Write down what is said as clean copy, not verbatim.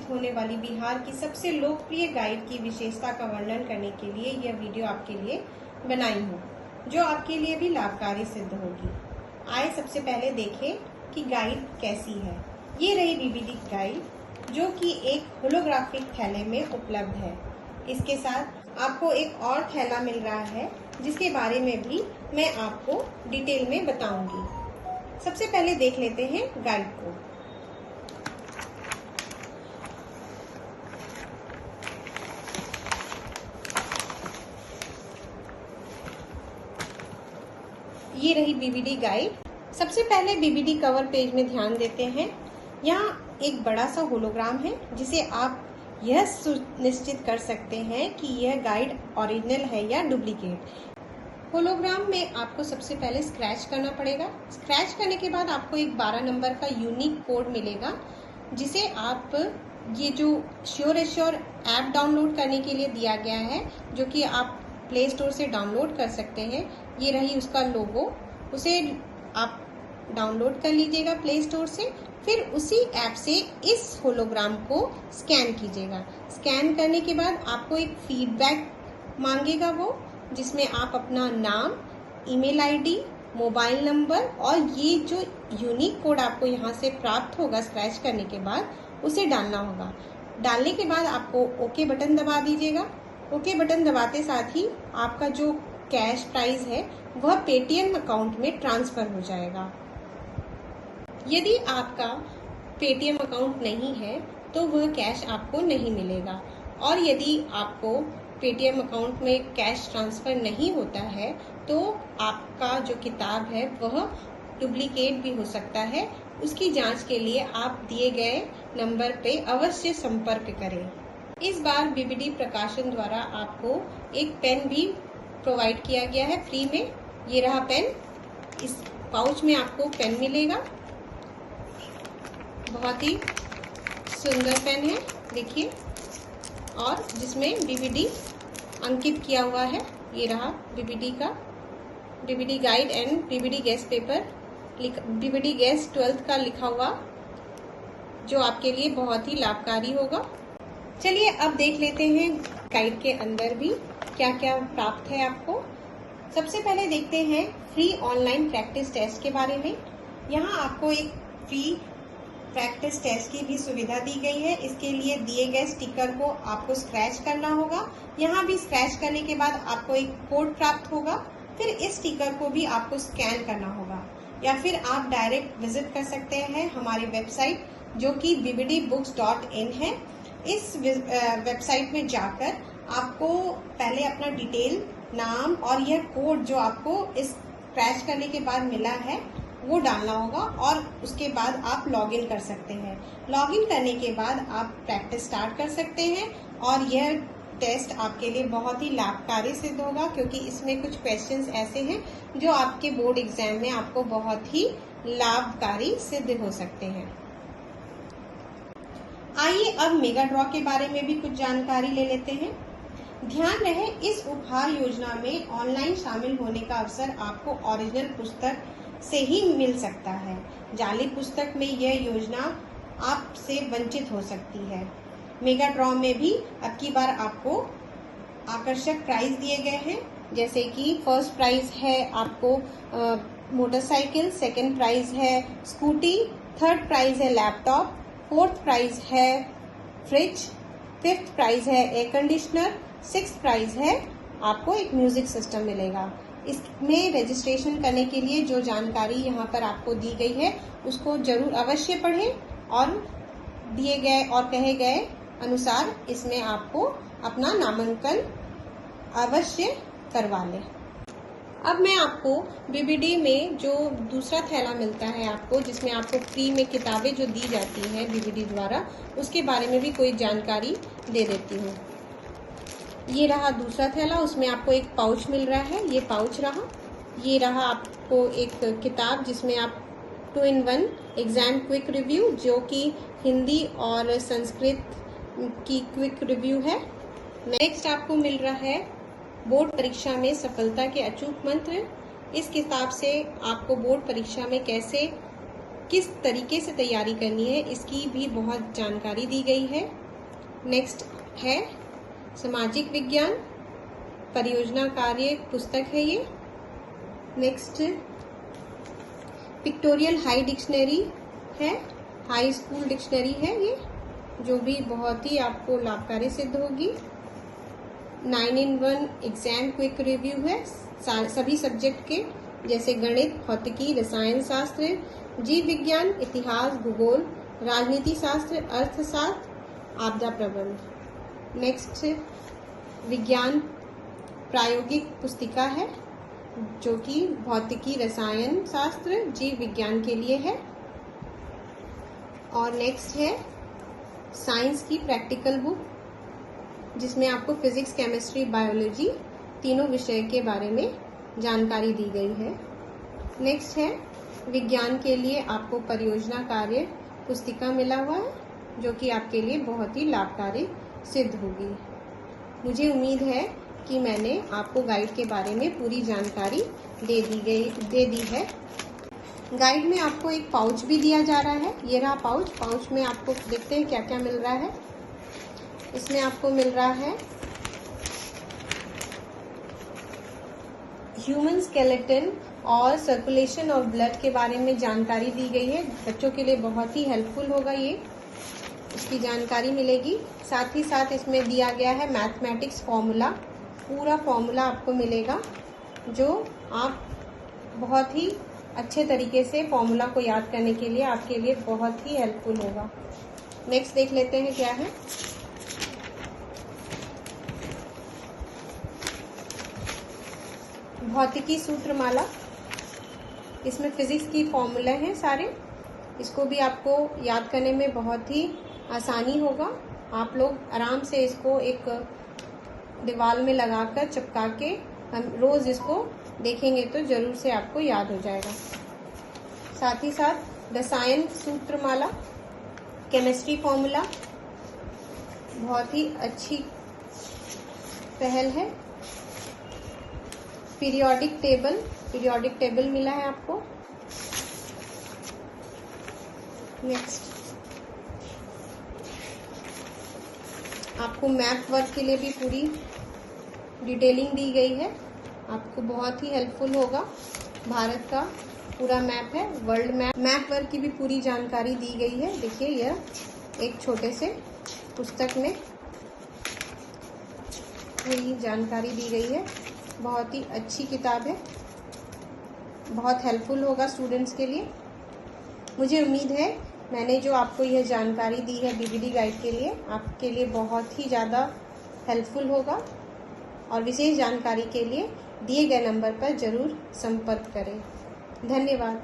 प्रकाशित होने वाली बिहार की सबसे लोकप्रिय गाइड की विशेषता का वर्णन करने के लिए यह वीडियो आपके लिए बनाई हूँ, जो आपके लिए भी लाभकारी सिद्ध होगी। आइए सबसे पहले देखें कि गाइड कैसी है। ये रही बीबीडी गाइड, जो कि एक होलोग्राफिक थैले में उपलब्ध है। इसके साथ आपको एक और थैला मिल रहा है, जिसके बारे में भी मैं आपको डिटेल में बताऊंगी। सबसे पहले देख लेते हैं गाइड को। ये रही बीबीडी गाइड। सबसे पहले बीबीडी कवर पेज में ध्यान देते हैं। यहाँ एक बड़ा सा होलोग्राम है, जिसे आप यह सुनिश्चित कर सकते हैं कि यह गाइड ओरिजिनल है या डुप्लीकेट। होलोग्राम में आपको सबसे पहले स्क्रैच करना पड़ेगा। स्क्रैच करने के बाद आपको एक 12 नंबर का यूनिक कोड मिलेगा, जिसे आप ये जो श्योर एश्योर ऐप डाउनलोड करने के लिए दिया गया है, जो कि आप प्ले स्टोर से डाउनलोड कर सकते हैं। ये रही उसका लोगो, उसे आप डाउनलोड कर लीजिएगा प्ले स्टोर से। फिर उसी ऐप से इस होलोग्राम को स्कैन कीजिएगा। स्कैन करने के बाद आपको एक फीडबैक मांगेगा वो, जिसमें आप अपना नाम, ईमेल आईडी, मोबाइल नंबर और ये जो यूनिक कोड आपको यहाँ से प्राप्त होगा स्क्रैच करने के बाद, उसे डालना होगा। डालने के बाद आपको ओके बटन दबा दीजिएगा। ओके बटन दबाते साथ ही आपका जो कैश प्राइस है वह पेटीएम अकाउंट में ट्रांसफर हो जाएगा। यदि आपका पेटीएम अकाउंट नहीं है तो वह कैश आपको नहीं मिलेगा, और यदि आपको पेटीएम अकाउंट में कैश ट्रांसफर नहीं होता है तो आपका जो किताब है वह डुप्लीकेट भी हो सकता है। उसकी जांच के लिए आप दिए गए नंबर पे अवश्य संपर्क करें। इस बार बीबीडी प्रकाशन द्वारा आपको एक पेन भी प्रोवाइड किया गया है फ्री में। ये रहा पेन। इस पाउच में आपको पेन मिलेगा। बहुत ही सुंदर पेन है, देखिए, और जिसमें बीबीडी अंकित किया हुआ है। ये रहा बीबीडी का BBD guide and BBD guest paper, BBD guest 12th का लिखा हुआ, जो आपके लिए बहुत ही लाभकारी होगा। चलिए अब देख लेते हैं गाइड के अंदर भी क्या क्या प्राप्त है आपको। सबसे पहले देखते हैं फ्री ऑनलाइन प्रैक्टिस टेस्ट के बारे में। यहाँ आपको एक फ्री प्रैक्टिस टेस्ट की भी सुविधा दी गई है। इसके लिए दिए गए स्टिकर को आपको स्क्रैच करना होगा। यहाँ भी स्क्रैच करने के बाद आपको एक कोड प्राप्त होगा। फिर इस स्टिकर को भी आपको स्कैन करना होगा, या फिर आप डायरेक्ट विजिट कर सकते हैं हमारी वेबसाइट, जो कि bbdbooks.in है। इस वेबसाइट में जाकर आपको पहले अपना डिटेल, नाम और यह कोड जो आपको इस स्क्रैच करने के बाद मिला है वो डालना होगा, और उसके बाद आप लॉगिन कर सकते हैं। लॉगिन करने के बाद आप प्रैक्टिस स्टार्ट कर सकते हैं, और यह टेस्ट आपके लिए बहुत ही लाभकारी सिद्ध होगा, क्योंकि इसमें कुछ क्वेश्चंस ऐसे हैं जो आपके बोर्ड एग्जाम में आपको बहुत ही लाभकारी सिद्ध हो सकते हैं। आइए अब मेगा ड्रॉ के बारे में भी कुछ जानकारी ले लेते हैं। ध्यान रहे, इस उपहार योजना में ऑनलाइन शामिल होने का अवसर आपको ओरिजिनल पुस्तक से ही मिल सकता है। जाली पुस्तक में यह योजना आपसे वंचित हो सकती है। मेगा ड्रॉ में भी अब की बार आपको आकर्षक प्राइज दिए गए हैं, जैसे कि फर्स्ट प्राइज है आपको मोटरसाइकिल, सेकंड प्राइज है स्कूटी, थर्ड प्राइज है लैपटॉप, फोर्थ प्राइज है फ्रिज, फिफ्थ प्राइज है एयर कंडीशनर, सिक्स्थ प्राइज है आपको एक म्यूजिक सिस्टम मिलेगा। इसमें रजिस्ट्रेशन करने के लिए जो जानकारी यहाँ पर आपको दी गई है उसको जरूर अवश्य पढ़ें, और दिए गए और कहे गए अनुसार इसमें आपको अपना नामांकन अवश्य करवा लें। अब मैं आपको बीबीडी में जो दूसरा थैला मिलता है आपको, जिसमें आपको फ्री में किताबें जो दी जाती हैं बीबीडी द्वारा, उसके बारे में भी कोई जानकारी दे देती हूँ। ये रहा दूसरा थैला, उसमें आपको एक पाउच मिल रहा है। ये पाउच रहा। ये रहा आपको एक किताब, जिसमें आप 2-in-1 एग्जाम क्विक रिव्यू, जो कि हिंदी और संस्कृत की क्विक रिव्यू है। नेक्स्ट आपको मिल रहा है बोर्ड परीक्षा में सफलता के अचूक मंत्र। इस किताब से आपको बोर्ड परीक्षा में कैसे किस तरीके से तैयारी करनी है इसकी भी बहुत जानकारी दी गई है। नेक्स्ट है सामाजिक विज्ञान परियोजना कार्य पुस्तक है ये। नेक्स्ट पिक्टोरियल हाई डिक्शनरी है, हाई स्कूल डिक्शनरी है ये, जो भी बहुत ही आपको लाभकारी सिद्ध होगी। 9-in-1 एग्जाम क्विक रिव्यू है सभी सब्जेक्ट के, जैसे गणित, भौतिकी, रसायन शास्त्र, जीव विज्ञान, इतिहास, भूगोल, राजनीति शास्त्र, अर्थशास्त्र, आपदा प्रबंध। नेक्स्ट विज्ञान प्रायोगिक पुस्तिका है, जो कि भौतिकी, रसायन शास्त्र, जीव विज्ञान के लिए है। और नेक्स्ट है साइंस की प्रैक्टिकल बुक, जिसमें आपको फिजिक्स, केमिस्ट्री, बायोलॉजी तीनों विषय के बारे में जानकारी दी गई है। नेक्स्ट है विज्ञान के लिए आपको परियोजना कार्य पुस्तिका मिला हुआ है, जो कि आपके लिए बहुत ही लाभकारी सिद्ध होगी। मुझे उम्मीद है कि मैंने आपको गाइड के बारे में पूरी जानकारी दे दी है। गाइड में आपको एक पाउच भी दिया जा रहा है, ये रहा पाउच। पाउच में आपको देखते हैं क्या क्या मिल रहा है। इसमें आपको मिल रहा है ह्यूमन स्केलेटन और सर्कुलेशन ऑफ ब्लड के बारे में जानकारी दी गई है। बच्चों के लिए बहुत ही हेल्पफुल होगा ये, इसकी जानकारी मिलेगी। साथ ही साथ इसमें दिया गया है मैथमेटिक्स फॉर्मूला, पूरा फॉर्मूला आपको मिलेगा, जो आप बहुत ही अच्छे तरीके से फॉर्मूला को याद करने के लिए आपके लिए बहुत ही हेल्पफुल होगा। नेक्स्ट देख लेते हैं क्या है। भौतिकी सूत्रमाला, इसमें फिजिक्स की फॉर्मूले हैं सारे, इसको भी आपको याद करने में बहुत ही आसानी होगा। आप लोग आराम से इसको एक दीवार में लगाकर चिपका के हम रोज इसको देखेंगे तो जरूर से आपको याद हो जाएगा। साथ ही साथ रसायन सूत्रमाला, केमिस्ट्री फॉर्मूला, बहुत ही अच्छी पहल है। पीरियोडिक टेबल मिला है आपको। नेक्स्ट आपको मैप वर्क के लिए भी पूरी डिटेलिंग दी गई है, आपको बहुत ही हेल्पफुल होगा। भारत का पूरा मैप है, वर्ल्ड मैप वर्क की भी पूरी जानकारी दी गई है। देखिए यह एक छोटे से पुस्तक में पूरी जानकारी दी गई है, बहुत ही अच्छी किताब है, बहुत हेल्पफुल होगा स्टूडेंट्स के लिए। मुझे उम्मीद है मैंने जो आपको यह जानकारी दी है बीबीडी गाइड के लिए, आपके लिए बहुत ही ज़्यादा हेल्पफुल होगा। और विशेष जानकारी के लिए दिए गए नंबर पर ज़रूर संपर्क करें। धन्यवाद।